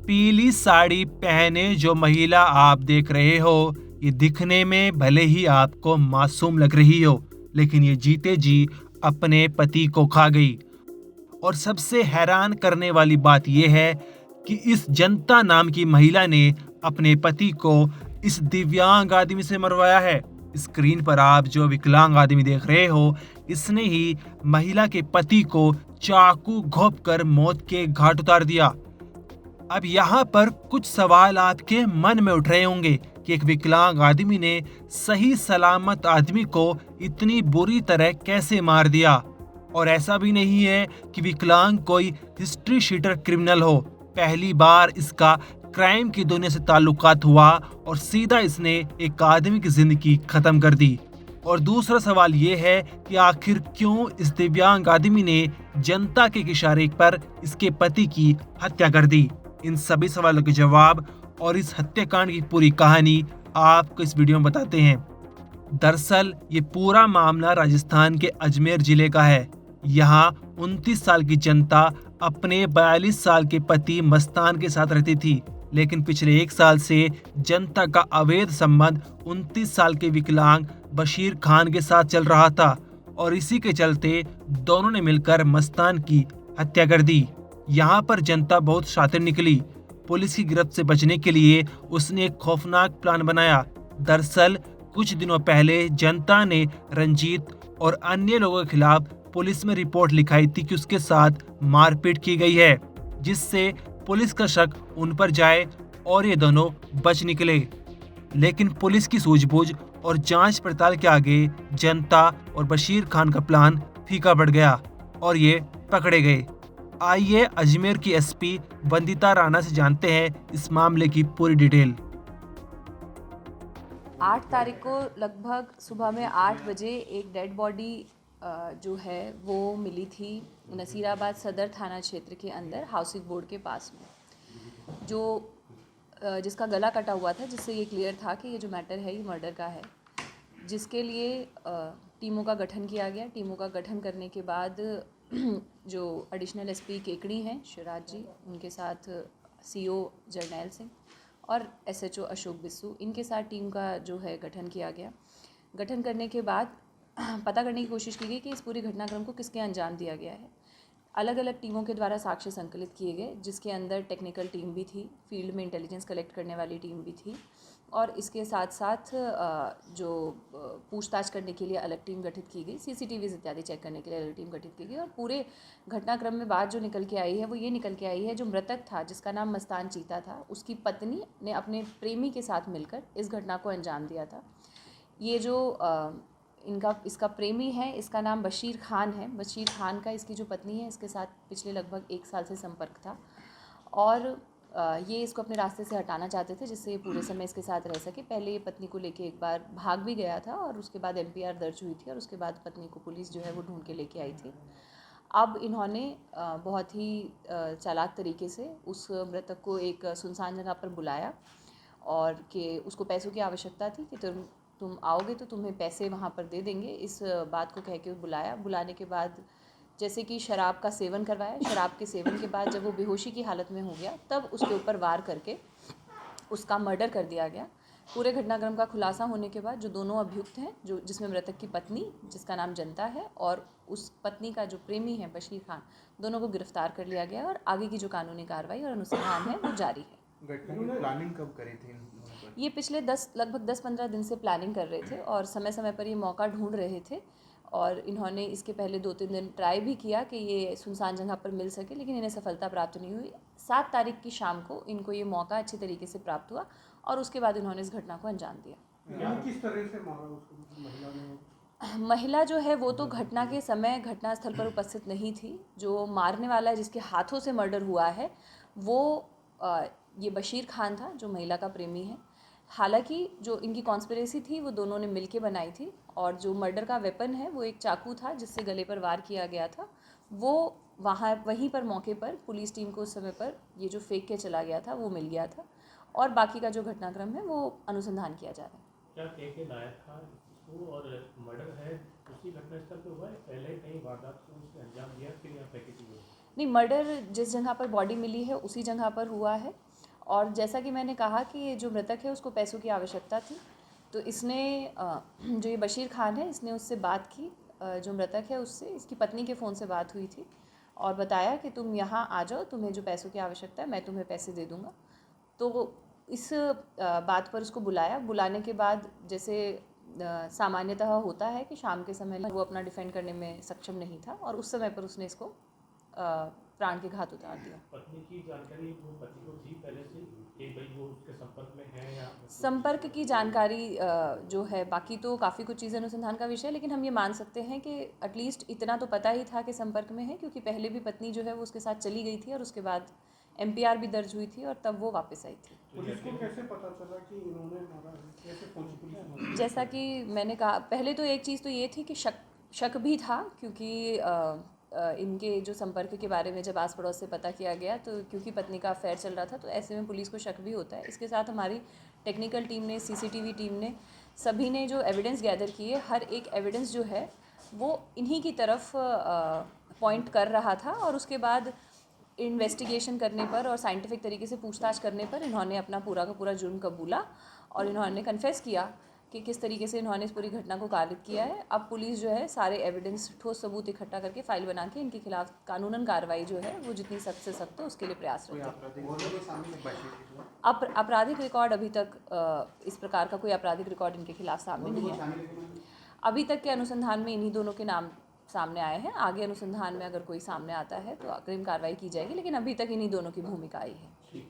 पीली साड़ी पहने जो महिला आप देख रहे हो, ये दिखने में भले ही आपको मासूम लग रही हो, लेकिन ये जीते जी अपने पति को खा गई। और सबसे हैरान करने वाली बात यह है कि इस जनता नाम की महिला ने अपने पति को इस दिव्यांग आदमी से मरवाया है। स्क्रीन पर आप जो विकलांग आदमी देख रहे हो, इसने ही महिला के पति को चाकू घोंप कर मौत के घाट उतार दिया। अब यहाँ पर कुछ सवाल आपके मन में उठ रहे होंगे कि एक विकलांग आदमी ने सही सलामत आदमी को इतनी बुरी तरह कैसे मार दिया। और ऐसा भी नहीं है कि विकलांग कोई हिस्ट्री शीटर क्रिमिनल हो। पहली बार इसका क्राइम की दुनिया से ताल्लुकात हुआ और सीधा इसने एक आदमी की जिंदगी खत्म कर दी। और दूसरा सवाल ये है कि आखिर क्यों इस दिव्यांग आदमी ने जनता के इशारे पर इसके पति की हत्या कर दी। इन सभी सवालों के जवाब और इस हत्याकांड की पूरी कहानी आपको इस वीडियो में बताते हैं। दरअसल ये पूरा मामला राजस्थान के अजमेर जिले का है। यहाँ 29 साल की जनता अपने 42 साल के पति मस्तान के साथ रहती थी, लेकिन पिछले 1 साल से जनता का अवैध संबंध 29 साल के विकलांग बशीर खान के साथ चल रहा था और इसी के चलते दोनों ने मिलकर मस्तान की हत्या कर दी। यहाँ पर जनता बहुत शातिर निकली। पुलिस की गिरफ्त से बचने के लिए उसने एक खौफनाक प्लान बनाया। दरअसल कुछ दिनों पहले जनता ने रंजीत और अन्य लोगों के खिलाफ पुलिस में रिपोर्ट लिखाई थी कि उसके साथ मारपीट की गई है, जिससे पुलिस का शक उन पर जाए और ये दोनों बच निकले। लेकिन पुलिस की सूझबूझ और जांच पड़ताल के आगे जनता और बशीर खान का प्लान फीका पड़ गया और ये पकड़े गए। आइए अजमेर की एसपी वंदिता राणा से जानते हैं इस मामले की पूरी डिटेल। 8 तारीख को लगभग सुबह में 8 बजे एक डेड बॉडी जो है वो मिली थी नसीराबाद सदर थाना क्षेत्र के अंदर हाउसिंग बोर्ड के पास में, जो जिसका गला कटा हुआ था, जिससे ये क्लियर था कि ये जो मैटर है ये मर्डर का है। जिसके लिए टीमों का गठन किया गया। टीमों का गठन करने के बाद जो एडिशनल एसपी केकड़ी हैं शिवराज जी, उनके साथ सीओ जरनैल सिंह और एसएचओ अशोक बिस्सू, इनके साथ टीम का जो है गठन किया गया। गठन करने के बाद पता करने की कोशिश की गई कि इस पूरे घटनाक्रम को किसके अंजाम दिया गया है। अलग अलग टीमों के द्वारा साक्ष्य संकलित किए गए, जिसके अंदर टेक्निकल टीम भी थी, फील्ड में इंटेलिजेंस कलेक्ट करने वाली टीम भी थी और इसके साथ साथ जो पूछताछ करने के लिए अलग टीम गठित की गई, सीसीटीवीज इत्यादि चेक करने के लिए अलग टीम गठित की गई। और पूरे घटनाक्रम में बात जो निकल के आई है वो ये निकल के आई है, जो मृतक था जिसका नाम मस्तान चीता था, उसकी पत्नी ने अपने प्रेमी के साथ मिलकर इस घटना को अंजाम दिया था। ये जो इसका प्रेमी है, इसका नाम बशीर खान है। बशीर खान का इसकी जो पत्नी है, इसके साथ पिछले लगभग 1 साल से संपर्क था और ये इसको अपने रास्ते से हटाना चाहते थे, जिससे ये पूरे समय इसके साथ रह सके। पहले ये पत्नी को लेके एक बार भाग भी गया था और उसके बाद एफआईआर दर्ज हुई थी और उसके बाद पत्नी को पुलिस जो है वो ढूंढ के लेके आई थी। अब इन्होंने बहुत ही चालाक तरीके से उस मृतक को एक सुनसान जगह पर बुलाया और कि उसको पैसों की आवश्यकता थी कि तुम आओगे तो तुम्हें पैसे वहाँ पर दे देंगे, इस बात को कह के बुलाया। बुलाने के बाद जैसे कि शराब का सेवन करवाया। शराब के सेवन के बाद जब वो बेहोशी की हालत में हो गया, तब उसके ऊपर वार करके उसका मर्डर कर दिया गया। पूरे घटनाक्रम का खुलासा होने के बाद जो दोनों अभियुक्त हैं, जो जिसमें मृतक की पत्नी जिसका नाम जनता है और उस पत्नी का जो प्रेमी है बशीर खान, दोनों को गिरफ्तार कर लिया गया और आगे की जो कानूनी कार्रवाई और अनुसंधान है वो जारी है। घटना की प्लानिंग कब करी थी? ये पिछले लगभग 10-15 दिन से प्लानिंग कर रहे थे और समय समय पर ये मौका ढूंढ रहे थे और इन्होंने इसके पहले 2-3 दिन ट्राई भी किया कि ये सुनसान जगह पर मिल सके, लेकिन इन्हें सफलता प्राप्त नहीं हुई। 7 तारीख की शाम को इनको ये मौका अच्छे तरीके से प्राप्त हुआ और उसके बाद इन्होंने इस घटना को अंजाम दिया। किस तरह से मारा उसको? महिला जो है वो तो घटना के समय घटनास्थल पर उपस्थित नहीं थी। जो मारने वाला है, जिसके हाथों से मर्डर हुआ है, वो ये बशीर खान था, जो महिला का प्रेमी है। हालांकि जो इनकी कॉन्स्पिरेसी थी वो दोनों ने मिलके बनाई थी और जो मर्डर का वेपन है वो एक चाकू था जिससे गले पर वार किया गया था। वो वहीं पर मौके पर पुलिस टीम को उस समय पर ये जो फेंक के चला गया था वो मिल गया था और बाकी का जो घटनाक्रम है वो अनुसंधान किया जा रहा है। क्या फेंके लाया था इसको और मर्डर है उसी घटनास्थल पे हुआ है, पहले कहीं वारदात को उसने अंजाम दिया फिर यहाँ फेंकी थी? नहीं, मर्डर जिस जगह पर बॉडी मिली है उसी जगह पर हुआ है और जैसा कि मैंने कहा कि ये जो मृतक है उसको पैसों की आवश्यकता थी, तो इसने जो ये बशीर खान है इसने उससे बात की, जो मृतक है उससे, इसकी पत्नी के फ़ोन से बात हुई थी और बताया कि तुम यहाँ आ जाओ, तुम्हें जो पैसों की आवश्यकता है मैं तुम्हें पैसे दे दूँगा। तो इस बात पर उसको बुलाया। बुलाने के बाद जैसे सामान्यतः होता है कि शाम के समय वो अपना डिफेंड करने में सक्षम नहीं था और उस समय पर उसने इसको प्राण के घात उतार दिया। पत्नी की जानकारी वो पति को थी पहले से कि भाई वो उसके संपर्क में है या संपर्क की जानकारी जो है, बाकी तो काफ़ी कुछ चीज़ें अनुसंधान का विषय है, लेकिन हम ये मान सकते हैं कि एटलीस्ट इतना तो पता ही था कि संपर्क में है, क्योंकि पहले भी पत्नी जो है वो उसके साथ चली गई थी और उसके बाद MPR भी दर्ज हुई थी और तब वो वापस आई थी। पुलिस को कैसे पता चला कि इन्होंने मारा है? कैसे पहुंची पुलिस? जैसा कि मैंने कहा, पहले तो एक चीज़ तो ये थी कि शक भी था, क्योंकि इनके जो संपर्क के बारे में जब आस पड़ोस से पता किया गया, तो क्योंकि पत्नी का अफेयर चल रहा था तो ऐसे में पुलिस को शक भी होता है। इसके साथ हमारी टेक्निकल टीम ने, CCTV टीम ने, सभी ने जो एविडेंस गैदर किए, हर एक एविडेंस जो है वो इन्हीं की तरफ पॉइंट कर रहा था और उसके बाद इन्वेस्टिगेशन करने पर और साइंटिफिक तरीके से पूछताछ करने पर इन्होंने अपना पूरा का पूरा जुर्म कबूला और इन्होंने कन्फेस किया कि किस तरीके से इन्होंने इस पूरी घटना को कारित किया है। अब पुलिस जो है सारे एविडेंस, ठोस सबूत इकट्ठा करके फाइल बना के इनके खिलाफ कानूनन कार्रवाई जो है वो जितनी सख्त से सख्त हो उसके लिए प्रयासरत है। आपराधिक रिकॉर्ड अभी तक इस प्रकार का कोई आपराधिक रिकॉर्ड इनके खिलाफ सामने नहीं है। अभी तक के अनुसंधान में इन्हीं दोनों के नाम सामने आए हैं। आगे अनुसंधान में अगर कोई सामने आता है तो अग्रिम कार्रवाई की जाएगी, लेकिन अभी तक इन्हीं दोनों की भूमिका आई है।